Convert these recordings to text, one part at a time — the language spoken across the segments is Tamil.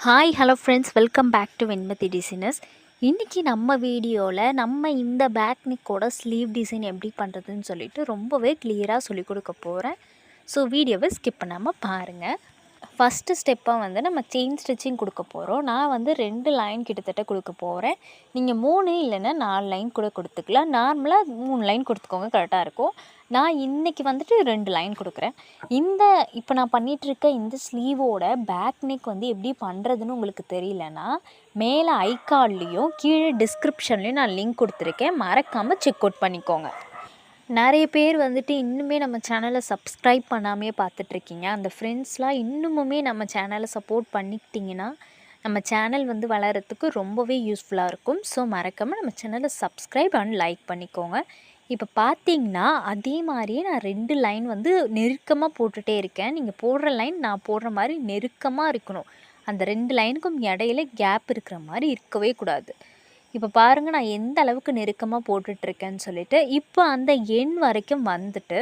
Hi hello friends, welcome back to Venmathi designers. இன்றைக்கி நம்ம வீடியோவில் நம்ம இந்த பேக் நெக்கோட ஸ்லீவ் டிசைன் எப்படி பண்ணுறதுன்னு சொல்லிட்டு ரொம்பவே கிளியராக சொல்லிக் கொடுக்க போகிறேன். ஸோ வீடியோவை ஸ்கிப் பண்ணாமல் பாருங்கள். ஃபஸ்ட்டு ஸ்டெப்பாக வந்து நம்ம செயின் ஸ்டிச்சிங் கொடுக்க போகிறோம். நான் வந்து 2 லைன் கிட்டத்தட்ட கொடுக்க போகிறேன். நீங்கள் 3 இல்லைன்னா 4 லைன் கூட கொடுத்துக்கலாம். நார்மலாக 3 லைன் கொடுத்துக்கோங்க, கரெக்டாக இருக்கும். நான் இன்றைக்கி வந்துட்டு 2 லைன் கொடுக்குறேன். இப்போ நான் பண்ணிகிட்ருக்க இந்த ஸ்லீவோட பேக் நெக் வந்து எப்படி பண்ணுறதுன்னு உங்களுக்கு தெரியலனா மேலே ஐகார்ட்லேயும் கீழே டிஸ்கிரிப்ஷன்லேயும் நான் லிங்க் கொடுத்துருக்கேன், மறக்காமல் செக் அவுட் பண்ணிக்கோங்க. நிறைய பேர் வந்துட்டு இன்னுமே நம்ம சேனலை சப்ஸ்கிரைப் பண்ணாமே பார்த்துட்ருக்கீங்க. அந்த ஃப்ரெண்ட்ஸ்லாம் இன்னுமுமே நம்ம சேனலை சப்போர்ட் பண்ணிக்கிட்டிங்கன்னா நம்ம சேனல் வந்து வளர்கிறதுக்கு ரொம்பவே யூஸ்ஃபுல்லாக இருக்கும். ஸோ மறக்காமல் நம்ம சேனலை சப்ஸ்கிரைப் அண்ட் லைக் பண்ணிக்கோங்க. இப்போ பார்த்தீங்கன்னா அதே மாதிரியே நான் 2 லைன் வந்து நெருக்கமாக போட்டுகிட்டே இருக்கேன். நீங்கள் போடுற லைன் நான் போடுற மாதிரி நெருக்கமாக இருக்கணும். அந்த 2 லைனுக்கும் இடையில கேப் இருக்கிற மாதிரி இருக்கவே கூடாது. இப்போ பாருங்கள், நான் எந்த அளவுக்கு நெருக்கமாக போட்டுட்ருக்கேன்னு சொல்லிட்டு. இப்போ அந்த எண் வரைக்கும் வந்துட்டு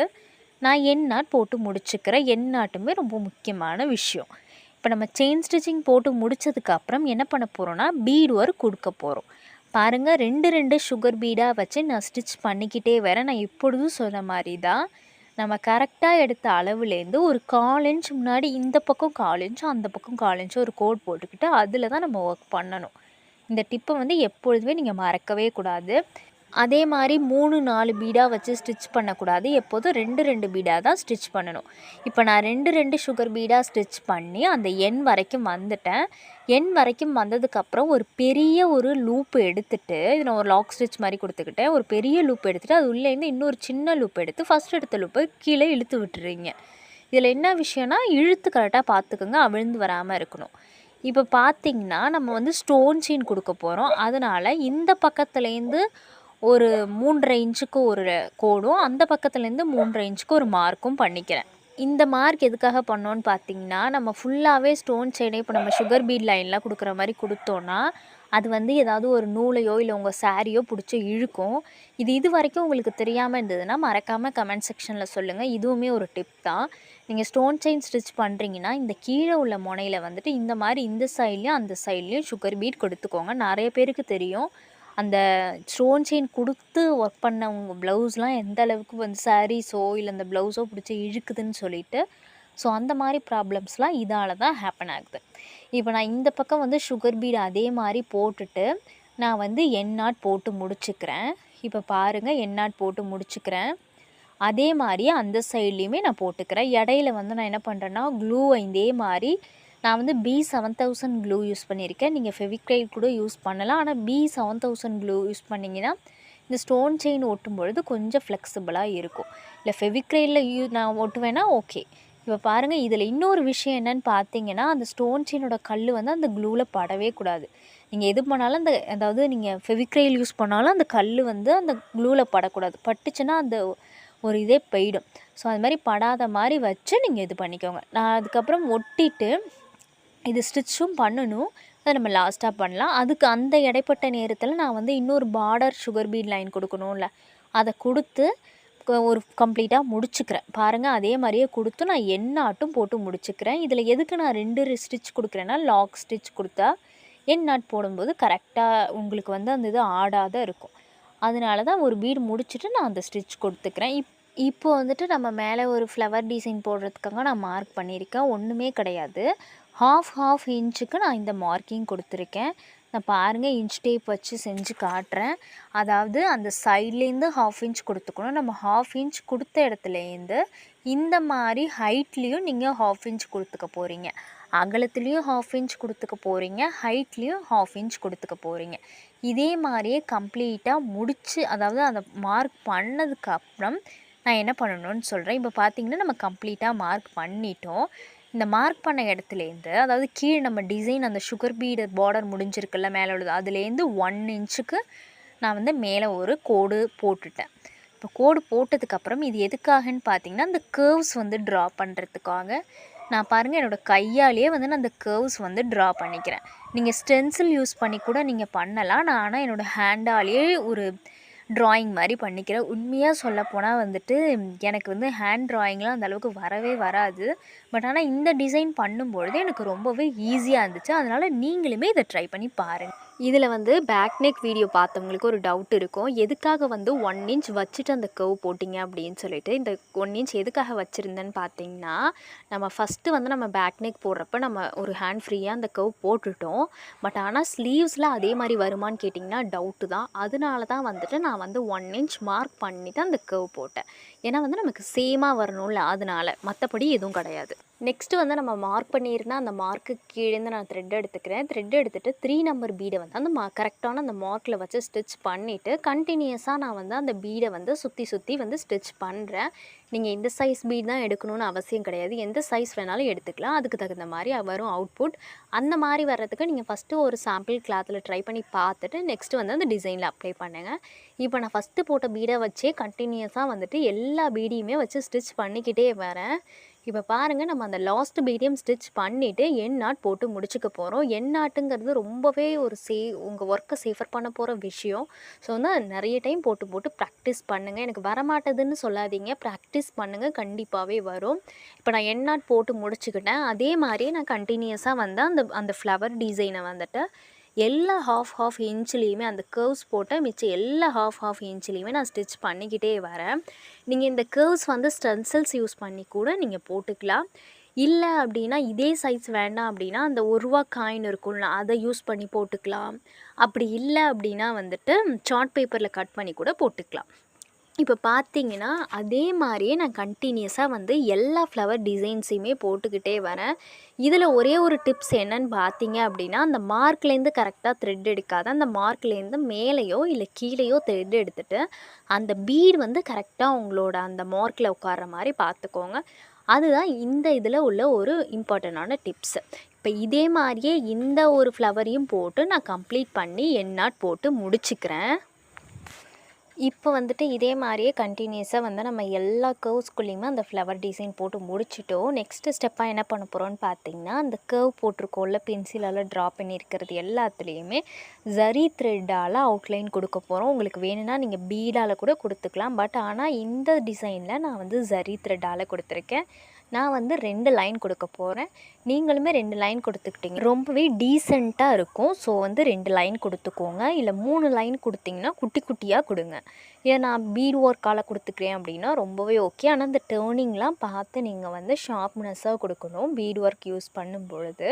நான் எண் நாட் போட்டு முடிச்சுக்கிறேன். எண் நாட்டுமே ரொம்ப முக்கியமான விஷயம். இப்போ நம்ம செயின் ஸ்டிச்சிங் போட்டு முடித்ததுக்கப்புறம் என்ன பண்ண போகிறோன்னா பீட் ஒர்க் கொடுக்க போகிறோம். பாருங்கள், 2 சுகர் பீடாக வச்சு நான் ஸ்டிச் பண்ணிக்கிட்டே வரேன். நான் எப்பொழுதும் சொன்ன மாதிரி தான், நம்ம கரெக்டாக எடுத்த அளவுலேருந்து ஒரு 1/4 இன்ச் முன்னாடி இந்த பக்கம் 1/4 இன்ச், அந்த பக்கம் 1/4 இன்ச் ஒரு கோட் போட்டுக்கிட்டு அதில் தான் நம்ம ஒர்க் பண்ணணும். இந்த டிப்பை வந்து எப்பொழுதுமே நீங்கள் மறக்கவே கூடாது. அதே மாதிரி 3-4 பீடாக வச்சு ஸ்டிச் பண்ணக்கூடாது. எப்போதும் 2 பீடாக தான் ஸ்டிச் பண்ணணும். இப்போ நான் 2 சுகர் பீடாக ஸ்டிச் பண்ணி அந்த எண் வரைக்கும் வந்துட்டேன். எண் வரைக்கும் வந்ததுக்கப்புறம் ஒரு பெரிய ஒரு லூப் எடுத்துகிட்டு, இது நான் ஒரு லாக் ஸ்டிச் மாதிரி கொடுத்துக்கிட்டேன். ஒரு பெரிய லூப் எடுத்துகிட்டு அது உள்ளேருந்து இன்னொரு சின்ன லூப் எடுத்து ஃபஸ்ட் எடுத்த லூப்பை கீழே இழுத்து விட்டுறீங்க. இதில் என்ன விஷயம்னா, இழுத்து கரெக்டாக பார்த்துக்குங்க, அவிழ்ந்து வராமல் இருக்கணும். இப்போ பார்த்திங்கன்னா நம்ம வந்து ஸ்டோன் செயின் கொடுக்க போகிறோம். அதனால் இந்த பக்கத்துலேருந்து ஒரு 3.5 இன்ச்சுக்கு ஒரு கோடும், அந்த பக்கத்துலேருந்து 3.5 இன்ச்சுக்கு ஒரு மார்க்கும் பண்ணிக்கிறேன். இந்த மார்க் எதுக்காக பண்ணோன்னு பார்த்தீங்கன்னா, நம்ம ஃபுல்லாகவே ஸ்டோன் செயினே இப்போ நம்ம சுகர் பீட் லைன்லாம் கொடுக்குற மாதிரி கொடுத்தோன்னா அது வந்து ஏதாவது ஒரு நூலையோ இல்லை உங்கள் சாரியோ பிடிச்சி இழுக்கும். இது வரைக்கும் உங்களுக்கு தெரியாமல் இருந்ததுன்னா மறக்காமல் கமெண்ட் செக்ஷனில் சொல்லுங்கள். இதுவுமே ஒரு டிப் தான். நீங்கள் ஸ்டோன் செயின் ஸ்டிச் பண்ணுறீங்கன்னா இந்த கீழே உள்ள முனையில் வந்துட்டு இந்த மாதிரி இந்த சைட்லேயும் அந்த சைட்லேயும் சுகர் பீட் கொடுத்துக்கோங்க. நிறைய பேருக்கு தெரியும் அந்த ஸ்டோன் செயின் கொடுத்து ஒர்க் பண்ண உங்கள் ப்ளவுஸ்லாம் எந்த அளவுக்கு வந்து சாரீஸோ இல்லை அந்த ப்ளவுஸோ பிடிச்சி இழுக்குதுன்னு சொல்லிட்டு. ஸோ அந்த மாதிரி ப்ராப்ளம்ஸ்லாம் இதால் தான் ஹேப்பன் ஆகுது. இப்போ நான் இந்த பக்கம் வந்து சுகர் பீட் அதே மாதிரி போட்டுட்டு நான் வந்து எண் நாட் போட்டு முடிச்சுக்கிறேன். இப்போ பாருங்கள், எண் நாட் போட்டு முடிச்சுக்கிறேன். அதே மாதிரியே அந்த சைட்லேயுமே நான் போட்டுக்கிறேன். இடையில வந்து நான் என்ன பண்ணுறேன்னா க்ளூவை இதே மாதிரி நான் வந்து B7000 க்ளூ யூஸ் பண்ணியிருக்கேன். நீங்கள் ஃபெவிக்ரைல் கூட யூஸ் பண்ணலாம். ஆனால் B7000 க்ளூ யூஸ் பண்ணிங்கன்னா இந்த ஸ்டோன் செயின் ஒட்டும் பொழுது கொஞ்சம் ஃப்ளெக்சிபிளாக இருக்கும். இல்லை ஃபெவிக்ரைலில் நான் ஒட்டுவேன்னா ஓகே. இப்போ பாருங்கள், இதில் இன்னொரு விஷயம் என்னென்னு பார்த்தீங்கன்னா, அந்த ஸ்டோன் செயினோட கல் வந்து அந்த க்ளூவில் படவே கூடாது. நீங்கள் எது பண்ணாலும் அதாவது நீங்கள் ஃபெவிக்ரைல் யூஸ் பண்ணாலும் அந்த கல் வந்து அந்த க்ளூவில் படக்கூடாது. பட்டுச்சுன்னா அந்த ஒரு இதே போயிடும். ஸோ அது மாதிரி படாத மாதிரி வச்சு நீங்கள் இது பண்ணிக்கோங்க. நான் அதுக்கப்புறம் ஒட்டிட்டு இது ஸ்டிச்சும் பண்ணணும். அதை நம்ம லாஸ்ட்டாக பண்ணலாம். அதுக்கு அந்த இடைப்பட்ட நேரத்தில் நான் வந்து இன்னொரு பார்டர் சுகர் பீட் லைன் கொடுக்கணும்ல, அதை கொடுத்து ஒரு கம்ப்ளீட்டாக முடிச்சுக்கிறேன். பாருங்கள், அதே மாதிரியே கொடுத்து நான் எண் நாட்டும் போட்டு முடிச்சுக்கிறேன். இதில் எதுக்கு நான் 2 ஸ்டிச் கொடுக்குறேன்னா, லாக் ஸ்டிச் கொடுத்தா எண் நாட் போடும்போது கரெக்டாக உங்களுக்கு வந்து அந்த இது ஆடாத இருக்கும். அதனால தான் ஒரு பீடு முடிச்சுட்டு நான் அந்த ஸ்டிச் கொடுத்துக்கிறேன். இப்போ வந்துட்டு நம்ம மேலே ஒரு ஃப்ளவர் டிசைன் போடுறதுக்காக நான் மார்க் பண்ணியிருக்கேன். ஒன்றுமே கிடையாது. ஹாஃப் இன்ச்சுக்கு நான் இந்த மார்க்கிங் கொடுத்துருக்கேன். நான் பாருங்கள், இன்ச் டேப் வச்சு செஞ்சு காட்டுறேன். அதாவது அந்த சைட்லேருந்து ஹாஃப் இன்ச் கொடுத்துக்கணும். நம்ம ஹாஃப் இன்ச் கொடுத்த இடத்துலேருந்து இந்த மாதிரி ஹைட்லேயும் நீங்கள் ஹாஃப் இன்ச் கொடுத்துக்க போகிறீங்க. அகலத்துலேயும் ஹாஃப் இன்ச் கொடுத்துக்க போகிறீங்க, ஹைட்லேயும் ஹாஃப் இன்ச் கொடுத்துக்க போகிறீங்க. இதே மாதிரியே கம்ப்ளீட்டாக முடித்து, அதாவது அந்த மார்க் பண்ணதுக்கப்புறம் நான் என்ன பண்ணணும்னு சொல்கிறேன். இப்போ பார்த்திங்கன்னா நம்ம கம்ப்ளீட்டாக மார்க் பண்ணிட்டோம். இந்த மார்க் பண்ண இடத்துலேருந்து, அதாவது கீழே நம்ம டிசைன் அந்த சுகர் பீடு பார்டர் முடிஞ்சிருக்குல்ல மேலே உள்ளது, அதுலேருந்து 1 இன்ச்சுக்கு நான் வந்து மேலே ஒரு கோடு போட்டுட்டேன். இப்போ கோடு போட்டதுக்கப்புறம் இது எதுக்காகன்னு பார்த்தீங்கன்னா, அந்த கேர்வ்ஸ் வந்து ட்ரா பண்ணுறதுக்காக நான் பாருங்கள் என்னோடய கையாலேயே வந்து நான் அந்த கேர்வ்ஸ் வந்து ட்ரா பண்ணிக்கிறேன். நீங்கள் ஸ்டென்சில் யூஸ் பண்ணி கூட நீங்கள் பண்ணலாம். நான் ஆனால் என்னோடய ஹேண்டாலேயே ஒரு ட்ராயிங் மாதிரி பண்ணிக்கிறேன். உண்மையாக சொல்லப்போனால் வந்துட்டு எனக்கு வந்து ஹேண்ட் ட்ராயிங்லாம் அந்தளவுக்கு வரவே வராது. பட் ஆனால் இந்த டிசைன் பண்ணும்பொழுது எனக்கு ரொம்பவே ஈஸியாக இருந்துச்சு. அதனால் நீங்களுமே இதை ட்ரை பண்ணி பாருங்கள். இதில் வந்து பேக் நெக் வீடியோ பார்த்தவங்களுக்கு ஒரு டவுட் இருக்கும். எதுக்காக வந்து 1 இன்ச் வச்சுட்டு அந்த கர்வ் போட்டிங்க அப்படின்னு சொல்லிட்டு. இந்த 1 இன்ச் எதுக்காக வச்சுருந்தேன்னு பார்த்தீங்கன்னா, நம்ம ஃபஸ்ட்டு வந்து நம்ம பேக் நெக் போடுறப்ப நம்ம ஒரு ஹேண்ட் ஃப்ரீயாக அந்த கர்வ் போட்டுட்டோம். பட் ஆனால் ஸ்லீவ்ஸில் அதே மாதிரி வருமானு கேட்டிங்கன்னா டவுட்டு தான். அதனால தான் வந்துட்டு நான் வந்து 1 இன்ச் மார்க் பண்ணிவிட்டு அந்த கர்வ் போட்டேன். ஏன்னா வந்து நமக்கு சேமாக வரணும்ல, அதனால. மற்றபடி எதுவும் கிடையாது. நெக்ஸ்ட்டு வந்து நம்ம மார்க் பண்ணியிருந்தால் அந்த மார்க்கு கீழேருந்து நான் த்ரெட் எடுத்துக்கிறேன். த்ரெட் எடுத்துகிட்டு 3 நம்பர் பீடை வந்து அந்த கரெக்டான அந்த மார்க்கில் வச்சு ஸ்டிச் பண்ணிவிட்டு கண்டினியூஸாக நான் வந்து அந்த பீடை வந்து சுற்றி சுற்றி வந்து ஸ்டிச் பண்ணுறேன். நீங்கள் இந்த சைஸ் பீட் தான் எடுக்கணும்னு அவசியம் கிடையாது. எந்த சைஸ் வேணாலும் எடுத்துக்கலாம். அதுக்கு தகுந்த மாதிரி வரும் அவுட்புட். அந்த மாதிரி வர்றதுக்கு நீங்கள் ஃபஸ்ட்டு ஒரு சாம்பிள் கிளாத்தில் ட்ரை பண்ணி பார்த்துட்டு நெக்ஸ்ட்டு வந்து அந்த டிசைனில் அப்ளை பண்ணுங்கள். இப்போ நான் ஃபஸ்ட்டு போட்ட பீடை வச்சே கண்டினியூஸாக வந்துட்டு எல்லா பீடையுமே வச்சு ஸ்டிச் பண்ணிக்கிட்டே வரேன். இப்போ பாருங்கள், நம்ம அந்த லாஸ்ட் பீடியம் ஸ்டிச் பண்ணிவிட்டு என் நாட் போட்டு முடிச்சுக்க போகிறோம். என் நாட்டுங்கிறது ரொம்பவே ஒரு உங்கள் ஒர்க்கை சேஃபர் பண்ண போகிற விஷயம். ஸோ வந்து நிறைய டைம் போட்டு போட்டு ப்ராக்டிஸ் பண்ணுங்கள். எனக்கு வரமாட்டதுன்னு சொல்லாதீங்க, ப்ராக்டிஸ் பண்ணுங்கள், கண்டிப்பாகவே வரும். இப்போ நான் என் நாட் போட்டு முடிச்சுக்கிட்டேன். அதே மாதிரியே நான் கண்டினியூஸாக வந்து அந்த ஃப்ளவர் டிசைனை வந்துட்டு எல்லா ஹாஃப் இன்ச்லேயுமே அந்த கர்வ்ஸ் போட்ட மிச்சம் எல்லா ஹாஃப் இன்ச்லேயுமே நான் ஸ்டிச் பண்ணிக்கிட்டே வரேன். நீங்கள் இந்த கர்வ்ஸ் வந்து ஸ்டென்சில்ஸ் யூஸ் பண்ணி கூட நீங்கள் போட்டுக்கலாம். இல்லை அப்படின்னா இதே சைஸ் வேண்டாம் அப்படின்னா அந்த ₹1 காயின் இருக்கும்ல, அதை யூஸ் பண்ணி போட்டுக்கலாம். அப்படி இல்லை அப்படின்னா வந்துட்டு சார்ட் பேப்பரில் கட் பண்ணி கூட போட்டுக்கலாம். இப்போ பார்த்தீங்கன்னா அதே மாதிரியே நான் கண்டினியூஸாக வந்து எல்லா ஃப்ளவர் டிசைன்ஸையுமே போட்டுக்கிட்டே வரேன். இதில் ஒரே ஒரு டிப்ஸ் என்னன்னு பார்த்தீங்க அப்படின்னா, அந்த மார்க்லேருந்து கரெக்டாக த்ரெட் எடுக்காத, அந்த மார்க்லேருந்து மேலேயோ இல்லை கீழேயோ த்ரெட் எடுத்துகிட்டு அந்த பீட் வந்து கரெக்டாக உங்களோட அந்த மார்க்கில் உட்கார்ற மாதிரி பார்த்துக்கோங்க. அதுதான் இந்த இதில் உள்ள ஒரு இம்பார்ட்டண்டான டிப்ஸு. இப்போ இதே மாதிரியே இந்த ஒரு ஃப்ளவரையும் போட்டு நான் கம்ப்ளீட் பண்ணி என் நாட் போட்டு முடிச்சுக்கிறேன். இப்போ வந்துட்டு இதே மாதிரியே கண்டினியூஸாக வந்து நம்ம எல்லா கர்வ்ஸ்குள்ளேயுமே அந்த ஃப்ளவர் டிசைன் போட்டு முடிச்சிட்டோம். நெக்ஸ்ட்டு ஸ்டெப்பாக என்ன பண்ண போகிறோன்னு பார்த்தீங்கன்னா, அந்த கர்வ் போட்டிருக்கோம்ல, பென்சிலால் ட்ரா பண்ணியிருக்கிறது எல்லாத்துலேயுமே ஜரி த்ரெட்டால் அவுட்லைன் கொடுக்க போகிறோம். உங்களுக்கு வேணும்னா நீங்கள் பீடால் கூட கொடுத்துக்கலாம். பட் ஆனால் இந்த டிசைனில் நான் வந்து ஜரி த்ரெட்டால் கொடுத்துருக்கேன். நான் வந்து 2 லைன் கொடுக்க போகிறேன். நீங்களுமே 2 லைன் கொடுத்துக்கிட்டிங்க ரொம்பவே டீசெண்டாக இருக்கும். ஸோ வந்து 2 லைன் கொடுத்துக்கோங்க. இல்லை 3 லைன் கொடுத்திங்கன்னா குட்டி குட்டியாக கொடுங்க. ஏன் நான் பீட் ஒர்க்கால் கொடுத்துக்கிறேன் அப்படின்னா ரொம்பவே ஓகே. ஆனால் இந்த டேர்னிங்லாம் பார்த்து நீங்கள் வந்து ஷார்ப்னஸாக கொடுக்கணும் பீட் ஒர்க் யூஸ் பண்ணும் பொழுது.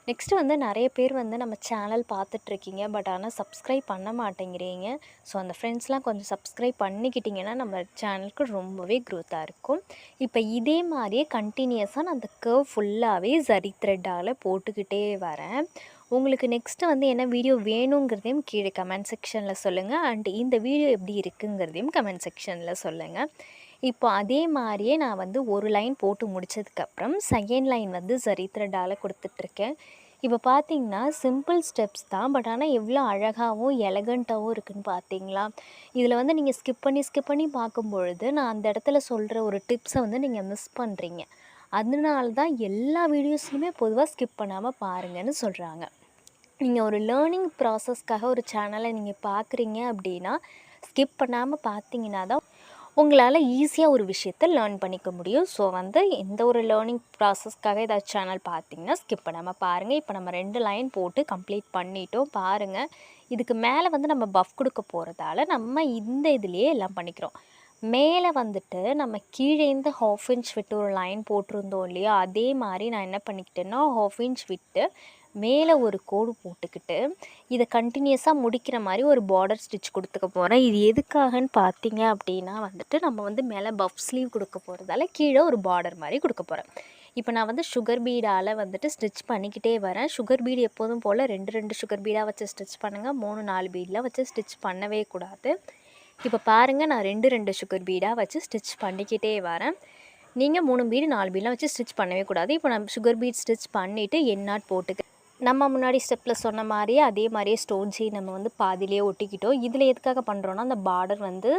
நெக்ஸ்ட்டு வந்து நிறைய பேர் வந்து நம்ம சேனல் பார்த்துட்ருக்கீங்க. பட் ஆனால் சப்ஸ்கிரைப் பண்ண மாட்டேங்கிறீங்க. ஸோ அந்த ஃப்ரெண்ட்ஸ்லாம் கொஞ்சம் சப்ஸ்கிரைப் பண்ணிக்கிட்டிங்கன்னா நம்ம சேனலுக்கு ரொம்பவே க்ரோத்தாக இருக்கும். இப்போ இதே மாதிரியே கண்டினியூஸாக நான் அந்த கர்வ் ஃபுல்லாகவே ஜரி த்ரெட்டால் போட்டுக்கிட்டே வரேன். உங்களுக்கு நெக்ஸ்ட்டு வந்து என்ன வீடியோ வேணுங்கிறதையும் கீழே கமெண்ட் செக்ஷனில் சொல்லுங்கள். அண்ட் இந்த வீடியோ எப்படி இருக்குங்கிறதையும் கமெண்ட் செக்ஷனில் சொல்லுங்கள். இப்போ அதே மாதிரியே நான் வந்து ஒரு லைன் போட்டு முடித்ததுக்கப்புறம் செகண்ட் லைன் வந்து ஜரி த்ரெட்டால் கொடுத்துட்ருக்கேன். இப்போ பார்த்தீங்கன்னா சிம்பிள் ஸ்டெப்ஸ் தான். பட் ஆனால் எவ்வளோ அழகாகவும் எலகண்ட்டாகவும் இருக்குதுன்னு பார்த்தீங்களா? இதில் வந்து நீங்கள் ஸ்கிப் பண்ணி பார்க்கும்பொழுது நான் அந்த இடத்துல சொல்கிற ஒரு டிப்ஸை வந்து நீங்கள் மிஸ் பண்ணுறீங்க. அதனால தான் எல்லா வீடியோஸையுமே பொதுவாக ஸ்கிப் பண்ணாமல் பாருங்கன்னு சொல்கிறாங்க. நீங்கள் ஒரு லேர்னிங் ப்ராசஸ்க்காக ஒரு சேனலை நீங்கள் பார்க்குறீங்க அப்படின்னா ஸ்கிப் பண்ணாமல் பார்த்தீங்கன்னா தான் உங்களால் ஈஸியாக ஒரு விஷயத்தை லேர்ன் பண்ணிக்க முடியும். ஸோ வந்து எந்த ஒரு லேர்னிங் ப்ராசஸ்க்காக ஏதாச்சும் சேனல் பார்த்தீங்கன்னா ஸ்கிப் பண்ணாமல் பாருங்கள். இப்போ நம்ம 2 லைன் போட்டு கம்ப்ளீட் பண்ணிட்டோம் பாருங்கள். இதுக்கு மேலே வந்து நம்ம பஃப் கொடுக்க போகிறதால நம்ம இந்த இதுலேயே எல்லாம் பண்ணிக்கிறோம். மேலே வந்துட்டு நம்ம கீழேருந்து 1/2 இன்ச் விட்டு ஒரு லைன் போட்டிருந்தோம் இல்லையா, அதே மாதிரி நான் என்ன பண்ணிக்கிட்டேன்னா 1/2 இன்ச் விட்டு மேலே ஒரு கோடு போட்டுக்கிட்டு இதை கண்டினியூஸாக முடிக்கிற மாதிரி ஒரு பார்டர் ஸ்டிச் கொடுத்துக்க போகிறேன். இது எதுக்காகன்னு பார்த்தீங்க அப்படின்னா வந்துட்டு நம்ம வந்து மேலே பஃப் ஸ்லீவ் கொடுக்க போகிறதால கீழே ஒரு பார்டர் மாதிரி கொடுக்க போகிறேன். இப்போ நான் வந்து சுகர் பீடால் வந்துட்டு ஸ்டிச் பண்ணிக்கிட்டே வரேன். சுகர் பீடு எப்போதும் போல் 2 சுகர் பீடாக வச்சு ஸ்டிச் பண்ணுங்கள். 3-4 பீடெலாம் வச்சு ஸ்டிச் பண்ணவே கூடாது. இப்போ பாருங்கள், நான் 2 சுகர் பீடாக வச்சு ஸ்டிச் பண்ணிக்கிட்டே வரேன். நீங்கள் 3 பீடு 4 பீடெலாம் வச்சு ஸ்டிச் பண்ணவே கூடாது. இப்போ நான் சுகர் பீட் ஸ்டிச் பண்ணிவிட்டு என் நாட் போட்டுக்க நம்ம முன்னாடி ஸ்டெப்பில் சொன்ன மாதிரியே அதே மாதிரியே ஸ்டோன் செயின் நம்ம வந்து பாதியிலே ஒட்டிக்கிட்டோம். இதில் எதுக்காக பண்ணுறோன்னா அந்த பார்டர் வந்து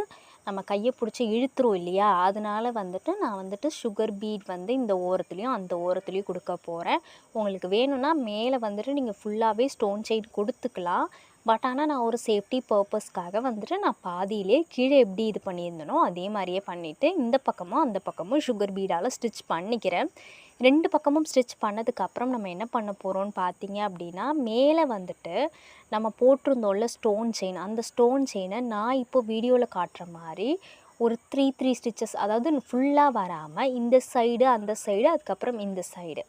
நம்ம கையை பிடிச்சி இழுத்துரும் இல்லையா, அதனால் வந்துட்டு நான் வந்துட்டு சுகர் பீட் வந்து இந்த ஓரத்துலேயும் அந்த ஓரத்துலேயும் கொடுக்க போகிறேன். உங்களுக்கு வேணும்னா மேலே வந்துட்டு நீங்கள் ஃபுல்லாகவே ஸ்டோன் செயின் கொடுத்துக்கலாம். பட் ஆனால் நான் ஒரு சேஃப்டி பர்பஸ்க்காக வந்துட்டு நான் பாதியிலே கீழே எப்படி இது பண்ணியிருந்தனோ அதே மாதிரியே பண்ணிவிட்டு இந்த பக்கமும் அந்த பக்கமும் சுகர் பீடால் ஸ்டிச் பண்ணிக்கிறேன். 2 பக்கமும் ஸ்டிச் பண்ணதுக்கப்புறம் நம்ம என்ன பண்ண போகிறோம்னு பார்த்தீங்க அப்படின்னா, மேலே வந்துட்டு நம்ம போட்டிருந்தோம்ல ஸ்டோன் செயின், அந்த ஸ்டோன் செயினை நான் இப்போ வீடியோவில் காட்டுற மாதிரி ஒரு 3 ஸ்டிச்சஸ், அதாவது ஃபுல்லாக வராமல் இந்த சைடு அந்த சைடு அதுக்கப்புறம் இந்த சைடு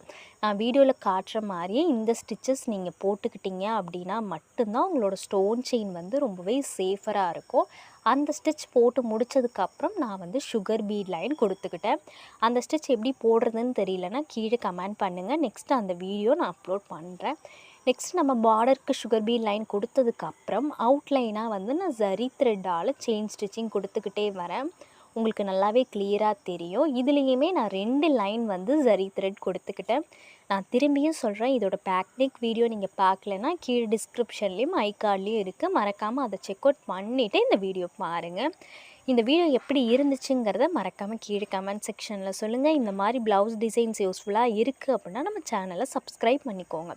நான் வீடியோவில் காட்டுற மாதிரியே இந்த ஸ்டிச்சஸ் நீங்கள் போட்டுக்கிட்டீங்க அப்படின்னா மட்டும்தான் உங்களோட ஸ்டோன் செயின் வந்து ரொம்பவே சேஃபராக இருக்கும். அந்த ஸ்டிச் போட்டு முடித்ததுக்கப்புறம் நான் வந்து சுகர் பீட் லைன் கொடுத்துக்கிட்டேன். அந்த ஸ்டிச் எப்படி போடுறதுன்னு தெரியலனா கீழே கமெண்ட் பண்ணுங்கள். நெக்ஸ்ட்டு அந்த வீடியோ நான் அப்லோட் பண்ணுறேன். நெக்ஸ்ட் நம்ம பார்டருக்கு சுகர் பீட் லைன் கொடுத்ததுக்கப்புறம் அவுட்லைனாக வந்து நான் ஜரி த்ரெட்டால் செயின் ஸ்டிச்சிங் கொடுத்துக்கிட்டே வரேன். உங்களுக்கு நல்லாவே கிளியராக தெரியும். இதுலேயுமே நான் 2 லைன் வந்து ஜரி த்ரெட் கொடுத்துக்கிட்டேன். நான் திரும்பியும் சொல்கிறேன், இதோட பேக்னிக் வீடியோ நீங்கள் பார்க்கலன்னா கீழே டிஸ்கிரிப்ஷன்லேயும் ஐகார்ட்லேயும் இருக்குது. மறக்காமல் அதை செக் அவுட் பண்ணிவிட்டு இந்த வீடியோ பாருங்கள். இந்த வீடியோ எப்படி இருந்துச்சுங்கிறத மறக்காமல் கீழே கமெண்ட் செக்ஷனில் சொல்லுங்கள். இந்த மாதிரி ப்ளவுஸ் டிசைன்ஸ் யூஸ்ஃபுல்லாக இருக்குது அப்படின்னா நம்ம சேனலை சப்ஸ்கிரைப் பண்ணிக்கோங்க.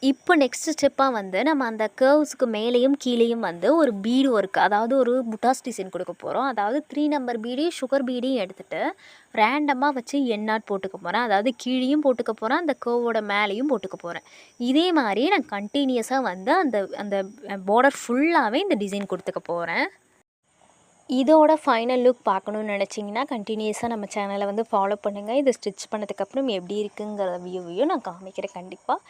இப்போ நெக்ஸ்ட் ஸ்டெப்பாக வந்து நம்ம அந்த கர்வ்ஸுக்கு மேலேயும் கீழேயும் வந்து ஒரு பீடு ஒர்க், அதாவது ஒரு புட்டாஸ் டிசைன் கொடுக்க போகிறோம். அதாவது 3 நம்பர் பீடையும் சுகர் பீடையும் எடுத்துகிட்டு ரேண்டமாக வச்சு எண்ணாட் போட்டுக்க போகிறேன். அதாவது கீழேயும் போட்டுக்க போகிறேன், அந்த கர்வோட மேலேயும் போட்டுக்க போகிறேன். இதே மாதிரி நான் கண்டினியூஸாக வந்து அந்த அந்த பார்டர் ஃபுல்லாகவே இந்த டிசைன் கொடுத்துக்க போகிறேன். இதோட ஃபைனல் லுக் பார்க்கணுன்னு நினச்சிங்கன்னா கண்டினியூஸாக நம்ம சேனலை வந்து ஃபாலோ பண்ணுங்கள். இதை ஸ்டிச் பண்ணதுக்கப்புறம் எப்படி இருக்குங்கிற வியூவையும் நான் காமிக்கிறேன் கண்டிப்பாக.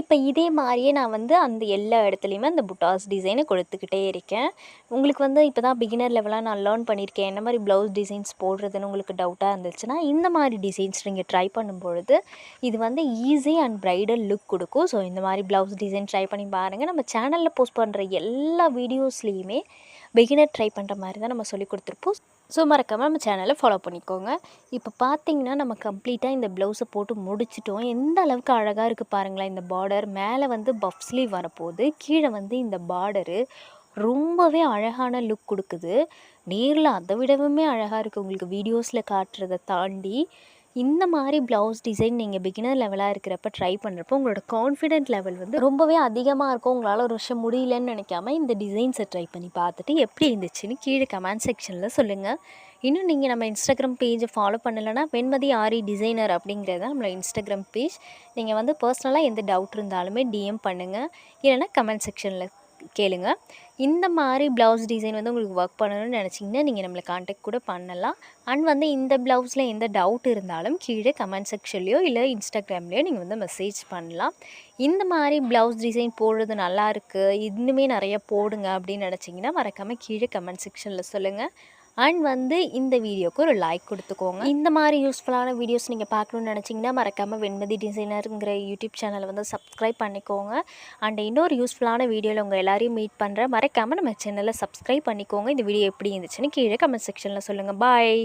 இப்போ இதே மாதிரியே நான் வந்து அந்த எல்லா இடத்துலையுமே அந்த புட்டாஸ் டிசைனை கொடுத்துக்கிட்டே இருக்கேன். உங்களுக்கு வந்து இப்போ தான் பிகினர் லெவலாக நான் லேர்ன் பண்ணியிருக்கேன். என்ன மாதிரி ப்ளவுஸ் டிசைன்ஸ் போடுறதுன்னு உங்களுக்கு டவுட்டாக இருந்துச்சுன்னா இந்த மாதிரி டிசைன்ஸ் நீங்கள் ட்ரை பண்ணும்பொழுது இது வந்து ஈஸி அண்ட் ப்ரைடல் லுக் கொடுக்கும். ஸோ இந்த மாதிரி ப்ளவுஸ் டிசைன் ட்ரை பண்ணி பாருங்கள். நம்ம சேனலில் போஸ்ட் பண்ணுற எல்லா வீடியோஸ்லேயுமே பிகினர் ட்ரை பண்ணுற மாதிரி தான் நம்ம சொல்லி கொடுத்துருப்போம். ஸோ மறக்காமல் நம்ம சேனலை ஃபாலோ பண்ணிக்கோங்க. இப்போ பார்த்தீங்கன்னா நம்ம கம்ப்ளீட்டாக இந்த ப்ளவுஸை போட்டு முடிச்சிட்டோம். எந்த அளவுக்கு அழகாக இருக்குது பாருங்களேன். இந்த பார்டர் மேலே வந்து பஃப் ஸ்லீவ் வரப்போகுது, கீழே வந்து இந்த பார்டரு ரொம்பவே அழகான லுக் கொடுக்குது. நேரில் அதை விடவுமே அழகாக இருக்குது உங்களுக்கு வீடியோஸில் காட்டுறதை தாண்டி. இந்த மாதிரி ப்ளவுஸ் டிசைன் நீங்கள் பிகினர் லெவலாக இருக்கிறப்ப ட்ரை பண்ணுறப்போ உங்களோட கான்ஃபிடென்ட் லெவல் வந்து ரொம்பவே அதிகமாக இருக்கும். உங்களால் ஒரு விஷயம் முடியலன்னு நினைக்காம இந்த டிசைன்ஸை ட்ரை பண்ணி பார்த்துட்டு எப்படி இருந்துச்சுன்னு கீழே கமெண்ட் செக்ஷனில் சொல்லுங்கள். இன்னும் நீங்கள் நம்ம இன்ஸ்டாகிராம் பேஜை ஃபாலோ பண்ணலைன்னா வெண்மதி ஆரி டிசைனர் அப்படிங்கிறது தான் நம்மளோட இன்ஸ்டாகிராம் பேஜ். நீங்கள் வந்து பர்சனலாக எந்த டவுட் இருந்தாலுமே டிஎம் பண்ணுங்கள், இல்லைன்னா கமெண்ட் செக்ஷனில் கேளுங்க. இந்த மாதிரி ப்ளவுஸ் டிசைன் வந்து உங்களுக்கு ஒர்க் பண்ணணும்னு நினச்சிங்கன்னா நீங்கள் நம்மளை காண்டாக்ட் கூட பண்ணலாம். அண்ட் வந்து இந்த ப்ளவுஸில் எந்த டவுட் இருந்தாலும் கீழே கமெண்ட் செக்ஷன்லையோ இல்லை இன்ஸ்டாகிராம்லேயோ நீங்கள் வந்து மெசேஜ் பண்ணலாம். இந்த மாதிரி ப்ளவுஸ் டிசைன் போடுறது நல்லாயிருக்கு, இன்னுமே நிறைய போடுங்க அப்படின்னு நினச்சிங்கன்னா மறக்காமல் கீழே கமெண்ட் செக்ஷனில் சொல்லுங்கள். அண்ட் வந்து இந்த வீடியோக்கு ஒரு லைக் கொடுத்துக்கோங்க. இந்த மாதிரி யூஸ்ஃபுல்லான வீடியோஸ் நீங்கள் பார்க்கணுன்னு நினச்சிங்கன்னா மறக்காமல் வெண்மதி டிசைனருங்கிற யூடியூப் சேனலை வந்து சப்ஸ்கிரைப் பண்ணிக்கோங்க. அண்ட் இன்னொரு யூஸ்ஃபுல்லான வீடியோவில் உங்கள் எல்லாரையும் மீட் பண்ணுறேன். மறக்காமல் நம்ம சேனலை சப்ஸ்கிரைப் பண்ணிக்கோங்க. இந்த வீடியோ எப்படி இருந்துச்சுன்னு கீழே கமெண்ட் செக்ஷனில் சொல்லுங்கள். பாய்.